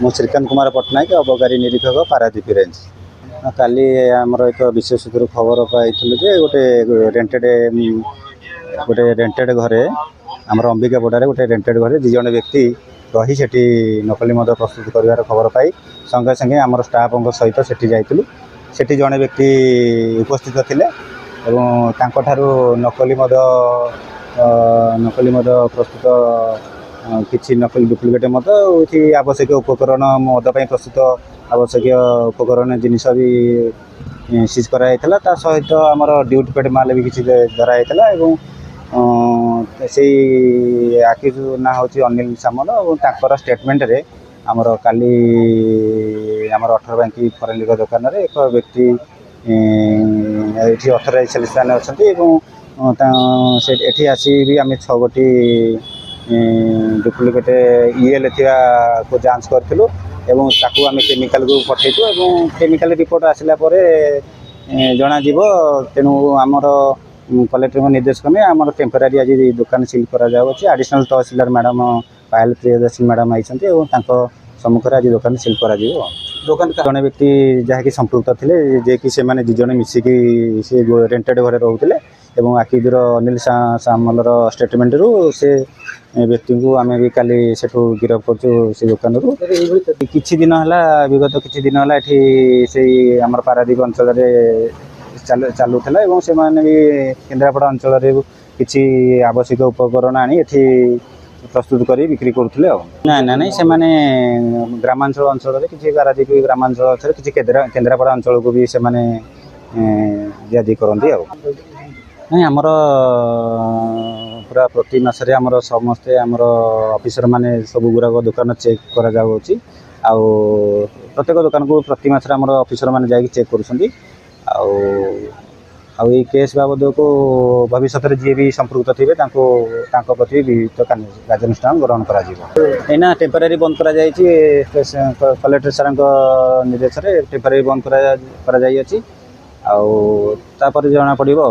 मु श्रीकांत कुमार पट्टनायक अबकारी निरीक्षक पारादीप रेंज। काली आमर एक विशेष सूत्र खबर पाई जे गोटे रेंटेड घरे आमर अंबिकापड़े गोटे रेंटेड घरे दु जन व्यक्ति रही से नकली मद प्रस्तुत कर खबर पाई संगे संगे आमर स्टाफ सहित सेठी जड़े व्यक्ति उपस्थित थिले एवं तांको नकली मद प्रस्तुत किसी नकली डुप्लिकेट मद आवश्यक उपकरण मद प्रस्तुत आवश्यक उपकरण जिनस भी सीज कराइला सहित आमर ड्यूटी पेड माल भी किसी धराई से आक्यूज ना हूँ अनिल सामल और स्टेटमेंट रे आमर काली आमर 18 बैंकी फरेनिक दुकान रे एक व्यक्ति ऑथराइज सेल्समैन अच्छा एठी आसी भी आम 6 गोटी डुप्लिकेट ईएल को जांच करूँ एवं ताकू आम केमिकल को पठेतु एवं केमिकल रिपोर्ट आसला जना तेणु आमर कलेक्टर निर्देश क्रमे आम टेम्परारी आज दुकान सिल कर एडिशनल तहसीलदार मैडम पायल प्रियदर्शी मैडम आई सम्मुखें आज दुकान सिल कर दुकान जड़े व्यक्ति जहाँकि संपृक्त थे जे कि से मैंने दिज मिसिकी से रेंटेड घरे रोते एवं आक्यूजर अनिल सामलर स्टेटमेंट रू से व्यक्ति को आम भी काली से गिरफ कर दुकान रू किछि दिन है विगत किछि दिन है से आम पारादीप अंचल चलूला एवं से भी केन्द्रापड़ा अंचल किसी आवश्यक उपकरण आनी एठी प्रस्तुत कर बिक्री करुले ना ना नहीं से ग्रामांचल अंचल किसी पारादीप ग्रामांचल अंचल किसी केन्द्रापड़ा अंचल को भी से दियादी करती नहीं आमर पूरा प्रति मासरे आमर समस्ते आमर ऑफिसर माने सब गुराक दुकान चेक करा जाउछि आउ प्रत्येक दुकान को प्रति मासरे आमर ऑफिसर माने जाई चेक करूछंती आउ केस बाबद को भविष्य में जी भी संपृक्त थे प्रति विहित कार्यानुष्ठान ग्रहण करना टेम्परारी बंद कर कलेक्टर सार निर्देश टेम्परारी बंद कर जना पड़ो।